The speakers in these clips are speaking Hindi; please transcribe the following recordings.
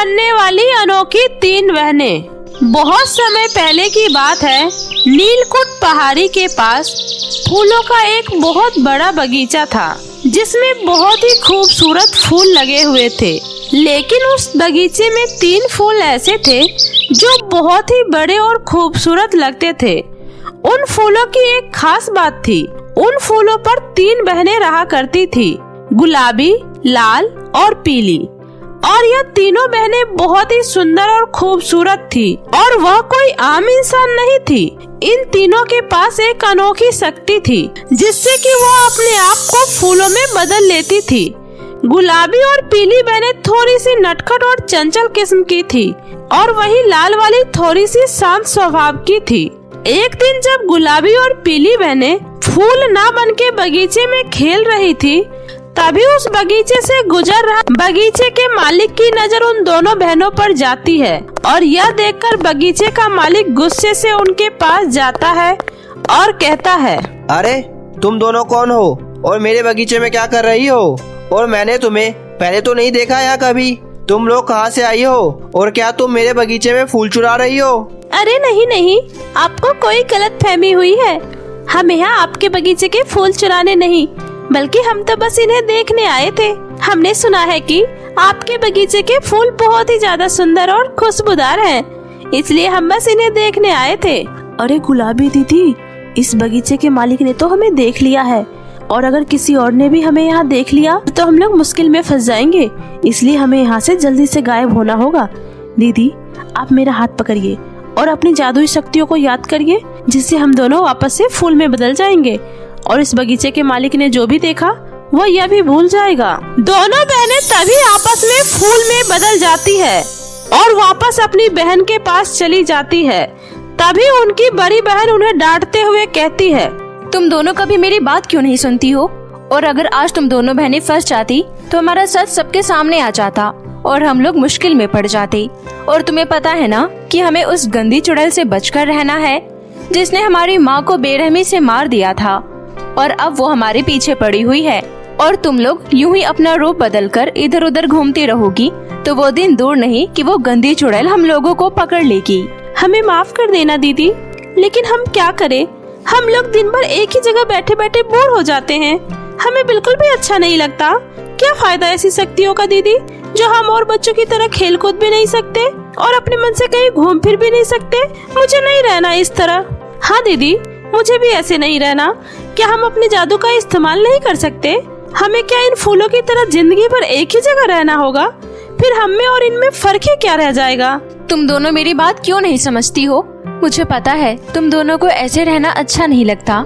बनने वाली अनोखी तीन बहनें। बहुत समय पहले की बात है। नीलकुट पहाड़ी के पास फूलों का एक बहुत बड़ा बगीचा था, जिसमें बहुत ही खूबसूरत फूल लगे हुए थे। लेकिन उस बगीचे में तीन फूल ऐसे थे जो बहुत ही बड़े और खूबसूरत लगते थे। उन फूलों की एक खास बात थी। उन फूलों पर तीन बहनें रहा करती थी, गुलाबी, लाल और पीली। और यह तीनों बहनें बहुत ही सुंदर और खूबसूरत थी, और वह कोई आम इंसान नहीं थी। इन तीनों के पास एक अनोखी शक्ति थी, जिससे कि वो अपने आप को फूलों में बदल लेती थी। गुलाबी और पीली बहनें थोड़ी सी नटखट और चंचल किस्म की थी, और वही लाल वाली थोड़ी सी शांत स्वभाव की थी। एक दिन जब गुलाबी और पीली बहनें फूल ना बन के बगीचे में खेल रही थी, तभी उस बगीचे से गुजर रहा बगीचे के मालिक की नजर उन दोनों बहनों पर जाती है, और यह देखकर बगीचे का मालिक गुस्से से उनके पास जाता है और कहता है, अरे तुम दोनों कौन हो और मेरे बगीचे में क्या कर रही हो? और मैंने तुम्हें पहले तो नहीं देखा यहाँ कभी। तुम लोग कहाँ से आई हो और क्या तुम मेरे बगीचे में फूल चुरा रही हो? अरे नहीं, आपको कोई गलतफहमी हुई है। हम यहाँ आपके बगीचे के फूल चुराने नहीं, बल्कि हम तो बस इन्हें देखने आए थे। हमने सुना है कि आपके बगीचे के फूल बहुत ही ज्यादा सुंदर और खुशबूदार हैं, इसलिए हम बस इन्हें देखने आए थे। अरे गुलाबी दीदी, इस बगीचे के मालिक ने तो हमें देख लिया है, और अगर किसी और ने भी हमें यहाँ देख लिया तो हम लोग मुश्किल में फंस जाएंगे। इसलिए हमें यहाँ से जल्दी से गायब होना होगा। दीदी, आप मेरा हाथ पकड़िए और अपनी जादुई शक्तियों को याद करिए, जिससे हम दोनों वापस से फूल में बदल जाएंगे, और इस बगीचे के मालिक ने जो भी देखा वो यह भी भूल जाएगा। दोनों बहनें तभी आपस में फूल में बदल जाती है और वापस अपनी बहन के पास चली जाती है। तभी उनकी बड़ी बहन उन्हें डांटते हुए कहती है, तुम दोनों कभी मेरी बात क्यों नहीं सुनती हो? और अगर आज तुम दोनों बहनें फंस जाती तो हमारा सच सबके सामने आ जाता और हम लोग मुश्किल में पड़ जाते। और तुम्हें पता है ना कि हमें उस गंदी चुड़ैल से बचकर रहना है, जिसने हमारी माँ को बेरहमी से मार दिया था, और अब वो हमारे पीछे पड़ी हुई है। और तुम लोग यूं ही अपना रूप बदलकर इधर उधर घूमती रहोगी तो वो दिन दूर नहीं कि वो गंदी चुड़ैल हम लोगों को पकड़ लेगी। हमें माफ कर देना दीदी, लेकिन हम क्या करें? हम लोग दिन भर एक ही जगह बैठे बैठे बोर हो जाते हैं। हमें बिल्कुल भी अच्छा नहीं लगता। क्या फायदा ऐसी शक्तियों का दीदी, जो हम और बच्चों की तरह खेल कूद भी नहीं सकते और अपने मन से कहीं घूम फिर भी नहीं सकते। मुझे नहीं रहना इस तरह। हाँ दीदी, मुझे भी ऐसे नहीं रहना। क्या हम अपने जादू का इस्तेमाल नहीं कर सकते? हमें क्या इन फूलों की तरह जिंदगी भर एक ही जगह रहना होगा? फिर हम में और इनमें फर्क ही क्या रह जाएगा? तुम दोनों मेरी बात क्यों नहीं समझती हो? मुझे पता है तुम दोनों को ऐसे रहना अच्छा नहीं लगता,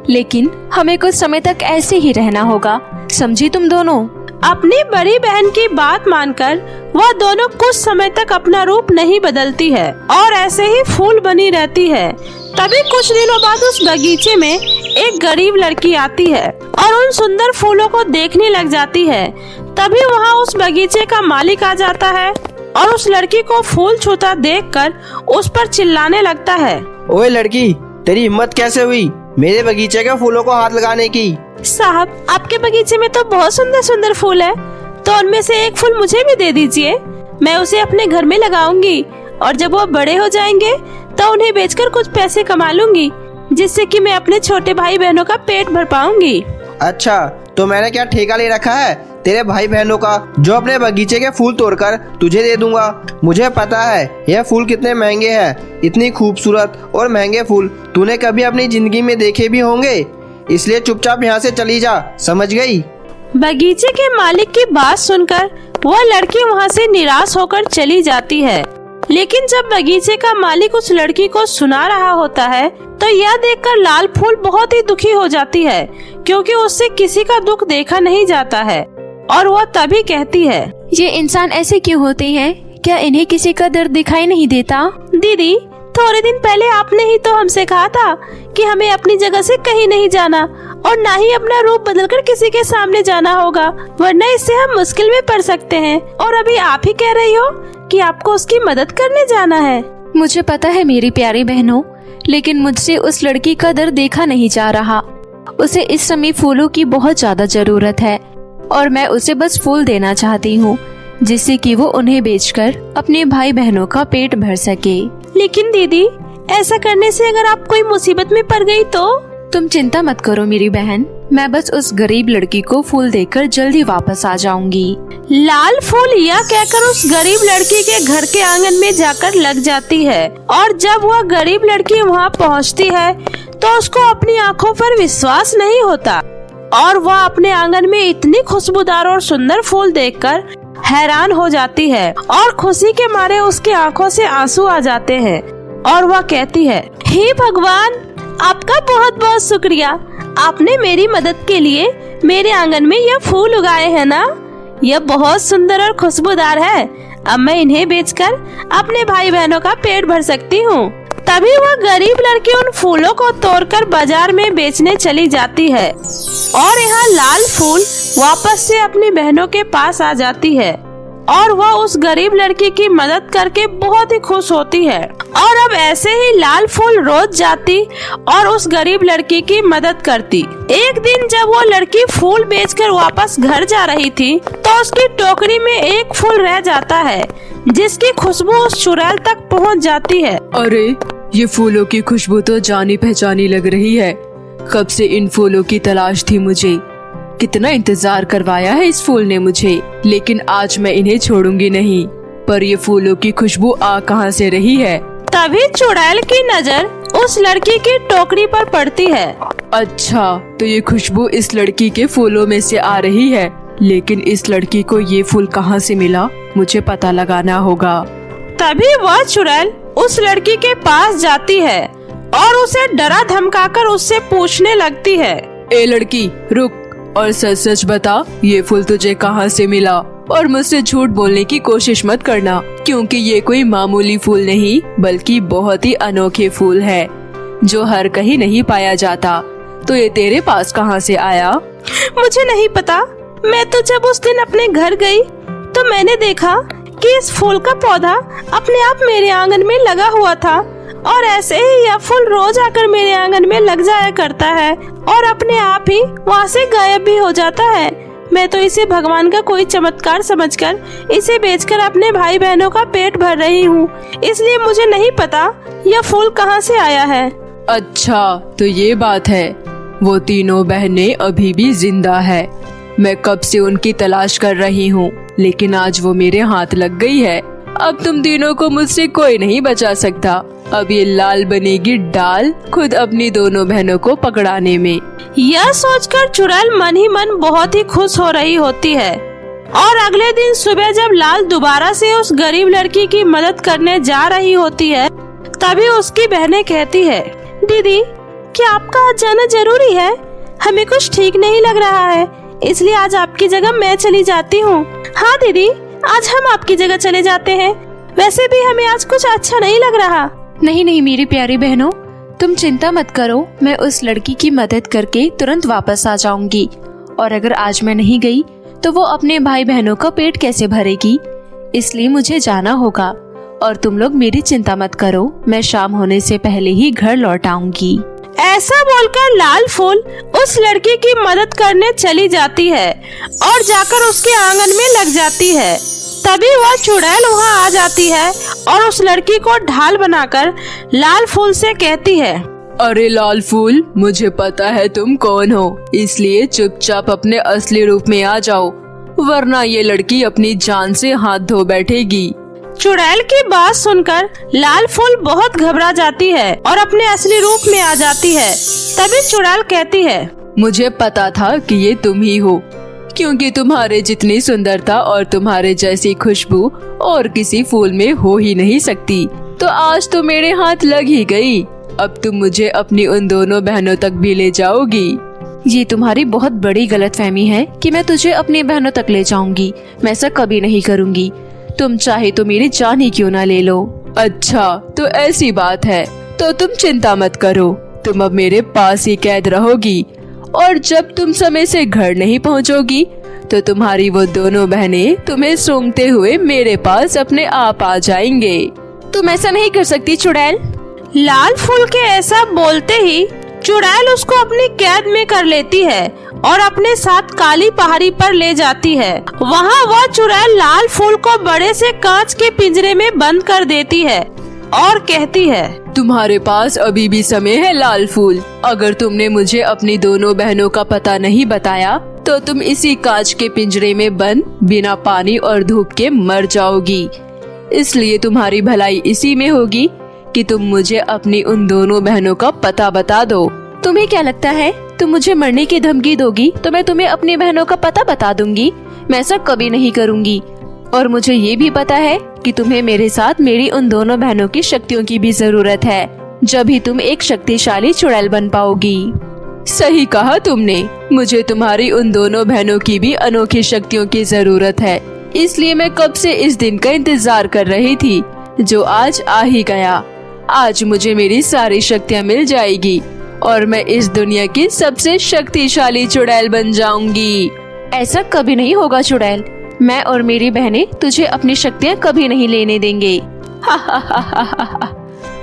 लेकिन हमें कुछ समय तक ऐसे ही रहना होगा, समझी तुम दोनों? अपनी बड़ी बहन की बात मानकर वह दोनों कुछ समय तक अपना रूप नहीं बदलती है और ऐसे ही फूल बनी रहती है। तभी कुछ दिनों बाद उस बगीचे में एक गरीब लड़की आती है और उन सुंदर फूलों को देखने लग जाती है। तभी वहाँ उस बगीचे का मालिक आ जाता है और उस लड़की को फूल छूता देखकर उस पर चिल्लाने लगता है, ओए लड़की, तेरी हिम्मत कैसे हुई मेरे बगीचे के फूलों को हाथ लगाने की? साहब, आपके बगीचे में तो बहुत सुंदर सुंदर फूल है, तो उनमें से एक फूल मुझे भी दे दीजिए। मैं उसे अपने घर में लगाऊंगी और जब वो बड़े हो जाएंगे तो उन्हें बेचकर कुछ पैसे कमा लूंगी, जिससे कि मैं अपने छोटे भाई बहनों का पेट भर पाऊंगी। अच्छा, तो मैंने क्या ठेका ले रखा है तेरे भाई बहनों का, जो अपने बगीचे के फूल तोड़कर तुझे दे दूंगा? मुझे पता है यह फूल कितने महंगे हैं। इतनी खूबसूरत और महंगे फूल तूने कभी अपनी जिंदगी में देखे भी होंगे, इसलिए चुपचाप यहाँ से चली जा, समझ गई? बगीचे के मालिक की बात सुनकर वह लड़की वहाँ से निराश होकर चली जाती है। लेकिन जब बगीचे का मालिक उस लड़की को सुना रहा होता है तो यह देखकर लाल फूल बहुत ही दुखी हो जाती है, क्योंकि उससे किसी का दुख देखा नहीं जाता है। और वह तभी कहती है, ये इंसान ऐसे क्यों होते हैं? क्या इन्हें किसी का दर्द दिखाई नहीं देता? दीदी, थोड़े दिन पहले आपने ही तो हमसे कहा था कि हमें अपनी जगह से कहीं नहीं जाना और ना ही अपना रूप बदलकर किसी के सामने जाना होगा, वरना इससे हम मुश्किल में पड़ सकते हैं। और अभी आप ही कह रही हो कि आपको उसकी मदद करने जाना है। मुझे पता है मेरी प्यारी बहनों, लेकिन मुझसे उस लड़की का दर्द देखा नहीं जा रहा। उसे इस समय फूलों की बहुत ज्यादा जरूरत है और मैं उसे बस फूल देना चाहती हूँ। जिससे कि वो उन्हें बेचकर अपने भाई बहनों का पेट भर सके। लेकिन दीदी, ऐसा करने से अगर आप कोई मुसीबत में पड़ गई तो? तुम चिंता मत करो मेरी बहन, मैं बस उस गरीब लड़की को फूल देकर जल्दी वापस आ जाऊंगी। लाल फूल यह कहकर उस गरीब लड़की के घर के आंगन में जाकर लग जाती है और जब वह गरीब लड़की वहां पहुंचती है तो उसको अपनी आंखों पर विश्वास नहीं होता और वह अपने आंगन में इतनी खुशबूदार और सुंदर फूल देखकर हैरान हो जाती है और खुशी के मारे उसकी आंखों से आंसू आ जाते हैं और वह कहती है, हे भगवान, आपका बहुत बहुत शुक्रिया, आपने मेरी मदद के लिए मेरे आंगन में यह फूल उगाए हैं ना। यह बहुत सुंदर और खुशबूदार है, अब मैं इन्हें बेचकर अपने भाई बहनों का पेट भर सकती हूँ। तभी वह गरीब लड़की उन फूलों को तोड़कर बाजार में बेचने चली जाती है और यहाँ लाल फूल वापस से अपनी बहनों के पास आ जाती है और वह उस गरीब लड़की की मदद करके बहुत ही खुश होती है। और अब ऐसे ही लाल फूल रोज जाती और उस गरीब लड़की की मदद करती। एक दिन जब वो लड़की फूल बेचकर वापस घर जा रही थी तो उसकी टोकरी में एक फूल रह जाता है जिसकी खुशबू उस चुड़ैल तक पहुंच जाती है। अरे, ये फूलों की खुशबू तो जानी पहचानी लग रही है। कब से इन फूलों की तलाश थी मुझे। कितना इंतजार करवाया है इस फूल ने मुझे, लेकिन आज मैं इन्हें छोड़ूंगी नहीं। पर ये फूलों की खुशबू आ कहां से रही है? तभी चुड़ैल की नजर उस लड़की की टोकरी पर पड़ती है। अच्छा, तो ये खुशबू इस लड़की के फूलों में से आ रही है। लेकिन इस लड़की को ये फूल कहां से मिला, मुझे पता लगाना होगा। तभी वह चुड़ैल उस लड़की के पास जाती है और उसे डरा धमकाकर उससे पूछने लगती है, ए लड़की, रुक और सच सच बता, ये फूल तुझे कहां से मिला? और मुझसे झूठ बोलने की कोशिश मत करना, क्योंकि ये कोई मामूली फूल नहीं बल्कि बहुत ही अनोखे फूल है जो हर कहीं नहीं पाया जाता। तो ये तेरे पास कहां से आया? मुझे नहीं पता। मैं तो जब उस दिन अपने घर गई तो मैंने देखा कि इस फूल का पौधा अपने आप मेरे आंगन में लगा हुआ था और ऐसे ही यह फूल रोज आकर मेरे आंगन में लग जाया करता है और अपने आप ही वहाँ से गायब भी हो जाता है। मैं तो इसे भगवान का कोई चमत्कार समझकर इसे बेचकर अपने भाई बहनों का पेट भर रही हूँ, इसलिए मुझे नहीं पता यह फूल कहाँ से आया है। अच्छा, तो ये बात है। वो तीनों बहनें अभी भी जिंदा है। मैं कब से उनकी तलाश कर रही हूँ, लेकिन आज वो मेरे हाथ लग गई है। अब तुम तीनों को मुझसे कोई नहीं बचा सकता। अब ये लाल बनेगी डाल खुद अपनी दोनों बहनों को पकड़ाने में। यह सोचकर चुड़ैल मन ही मन बहुत ही खुश हो रही होती है और अगले दिन सुबह जब लाल दोबारा से उस गरीब लड़की की मदद करने जा रही होती है तभी उसकी बहनें कहती है, दीदी, क्या आपका आज जाना जरूरी है? हमें कुछ ठीक नहीं लग रहा है, इसलिए आज आपकी जगह मैं चली जाती हूँ। हाँ दीदी, आज हम आपकी जगह चले जाते हैं। वैसे भी हमें आज कुछ अच्छा नहीं लग रहा। नहीं नहीं मेरी प्यारी बहनों, तुम चिंता मत करो, मैं उस लड़की की मदद करके तुरंत वापस आ जाऊंगी। और अगर आज मैं नहीं गई तो वो अपने भाई बहनों का पेट कैसे भरेगी, इसलिए मुझे जाना होगा। और तुम लोग मेरी चिंता मत करो, मैं शाम होने से पहले ही घर लौट आऊंगी। ऐसा बोलकर लाल फूल उस लड़की की मदद करने चली जाती है और जाकर उसके आंगन में लग जाती है। तभी वह चुड़ैल वहाँ आ जाती है और उस लड़की को ढाल बनाकर लाल फूल से कहती है, अरे लाल फूल, मुझे पता है तुम कौन हो, इसलिए चुपचाप अपने असली रूप में आ जाओ, वरना ये लड़की अपनी जान से हाथ धो बैठेगी। चुड़ैल की बात सुनकर लाल फूल बहुत घबरा जाती है और अपने असली रूप में आ जाती है। तभी चुड़ैल कहती है, मुझे पता था कि ये तुम ही हो, क्योंकि तुम्हारे जितनी सुंदरता और तुम्हारे जैसी खुशबू और किसी फूल में हो ही नहीं सकती। तो आज तो मेरे हाथ लग ही गई। अब तुम मुझे अपनी उन दोनों बहनों तक भी ले जाओगी। ये तुम्हारी बहुत बड़ी गलतफहमी है कि मैं तुझे अपनी बहनों तक ले जाऊंगी। मैं ऐसा कभी नहीं करूंगी। तुम चाहे तो मेरी जान ही क्यों ना ले लो। अच्छा, तो ऐसी बात है तो तुम चिंता मत करो, तुम अब मेरे पास ही कैद रहोगी और जब तुम समय से घर नहीं पहुंचोगी तो तुम्हारी वो दोनों बहनें तुम्हें सूंघते हुए मेरे पास अपने आप आ जाएंगे। तुम ऐसा नहीं कर सकती चुड़ैल। लाल फूल के ऐसा बोलते ही चुड़ैल उसको अपनी कैद में कर लेती है और अपने साथ काली पहाड़ी पर ले जाती है। वहाँ वह चुड़ैल लाल फूल को बड़े से कांच के पिंजरे में बंद कर देती है और कहती है, तुम्हारे पास अभी भी समय है लाल फूल। अगर तुमने मुझे अपनी दोनों बहनों का पता नहीं बताया तो तुम इसी कांच के पिंजरे में बंद बिना पानी और धूप के मर जाओगी। इसलिए तुम्हारी भलाई इसी में होगी कि तुम मुझे अपनी उन दोनों बहनों का पता बता दो। तुम्हें क्या लगता है तुम मुझे मरने की धमकी दोगी तो मैं तुम्हें अपनी बहनों का पता बता दूंगी? मैं ऐसा कभी नहीं करूंगी। और मुझे ये भी पता है कि तुम्हें मेरे साथ मेरी उन दोनों बहनों की शक्तियों की भी जरूरत है, जब ही तुम एक शक्तिशाली चुड़ैल बन पाओगी। सही कहा तुमने, मुझे तुम्हारी उन दोनों बहनों की भी अनोखी शक्तियों की जरूरत है। इसलिए मैं कब से इस दिन का इंतजार कर रही थी, जो आज आ ही गया। आज मुझे मेरी सारी शक्तियाँ मिल जाएगी और मैं इस दुनिया की सबसे शक्तिशाली चुड़ैल बन जाऊंगी। ऐसा कभी नहीं होगा चुड़ैल। मैं और मेरी बहनें तुझे अपनी शक्तियाँ कभी नहीं लेने देंगे।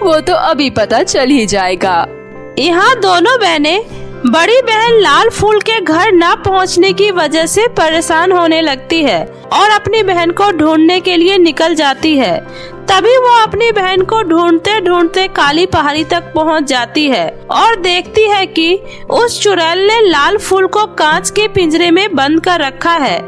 वो तो अभी पता चल ही जाएगा। यहाँ दोनों बहनें बड़ी बहन लाल फूल के घर न पहुँचने की वजह से परेशान होने लगती है और अपनी बहन को ढूंढने के लिए निकल जाती है। तभी वो अपनी बहन को ढूंढते ढूंढते काली पहाड़ी तक पहुंच जाती है और देखती है कि उस चुड़ैल ने लाल फूल को कांच के पिंजरे में बंद कर रखा है।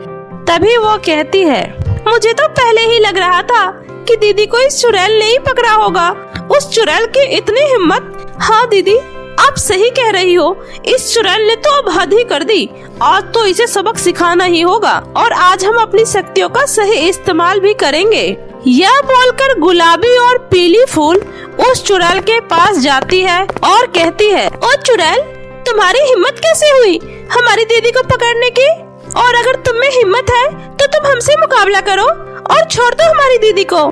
तभी वो कहती है, मुझे तो पहले ही लग रहा था कि दीदी को इस चुड़ैल ने ही पकड़ा होगा। उस चुड़ैल की इतनी हिम्मत। हाँ दीदी, आप सही कह रही हो, इस चुड़ैल ने तो अब हद ही कर दी। आज तो इसे सबक सिखाना ही होगा और आज हम अपनी शक्तियों का सही इस्तेमाल भी करेंगे। यह बोलकर गुलाबी और पीली फूल उस चुड़ैल के पास जाती है और कहती है, ओ चुड़ैल, तुम्हारी हिम्मत कैसे हुई हमारी दीदी को पकड़ने की? और अगर तुम में हिम्मत है तो तुम हमसे मुकाबला करो और छोड़ दो हमारी दीदी को।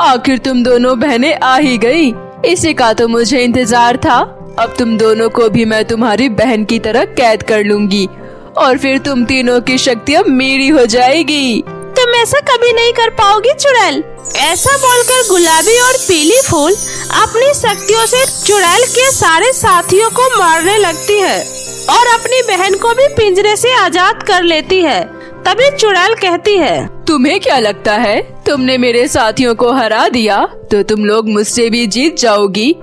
आखिर तुम दोनों बहनें आ ही गई। इसी का तो मुझे इंतजार था। अब तुम दोनों को भी मैं तुम्हारी बहन की तरह कैद कर लूंगी और फिर तुम तीनों की शक्तियाँ मेरी हो जाएगी। तुम ऐसा कभी नहीं कर पाओगी चुड़ैल। ऐसा बोलकर गुलाबी और पीली फूल अपनी शक्तियों से चुड़ैल के सारे साथियों को मारने लगती है और अपनी बहन को भी पिंजरे से आजाद कर लेती है। तभी चुड़ैल कहती है, तुम्हें क्या लगता है तुमने मेरे साथियों को हरा दिया तो तुम लोग मुझसे भी जीत जाओगी?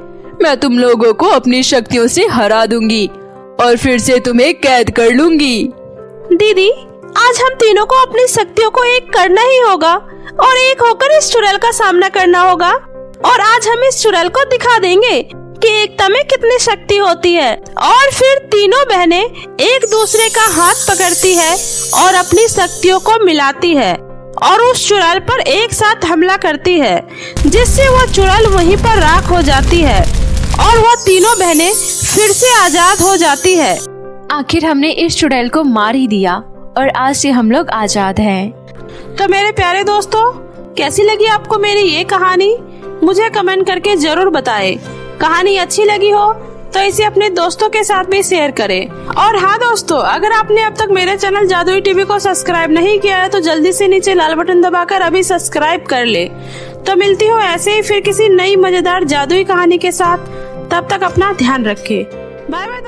मैं तुम लोगों को अपनी शक्तियों से हरा दूंगी और फिर से तुम्हें कैद कर लूंगी। दीदी, आज हम तीनों को अपनी शक्तियों को एक करना ही होगा और एक होकर इस चुड़ैल का सामना करना होगा। और आज हम इस चुड़ैल को दिखा देंगे कि एकता में कितनी शक्ति होती है। और फिर तीनों बहनें एक दूसरे का हाथ पकड़ती है और अपनी शक्तियों को मिलाती है और उस चुड़ैल पर एक साथ हमला करती है, जिससे वह चुड़ैल वहीं पर राख हो जाती है और वह तीनों बहनें फिर से आजाद हो जाती है। आखिर हमने इस चुड़ैल को मार ही दिया और आज से हम लोग आजाद हैं। तो मेरे प्यारे दोस्तों, कैसी लगी आपको मेरी ये कहानी? मुझे कमेंट करके जरूर बताएं। कहानी अच्छी लगी हो तो इसे अपने दोस्तों के साथ भी शेयर करें। और हाँ दोस्तों, अगर आपने अब तक मेरे चैनल जादुई टीवी को सब्सक्राइब नहीं किया है तो जल्दी से नीचे लाल बटन दबाकर अभी सब्सक्राइब कर ले। तो मिलती हूँ ऐसे ही फिर किसी नई मजेदार जादुई कहानी के साथ। तब तक अपना ध्यान रखें। Bye bye.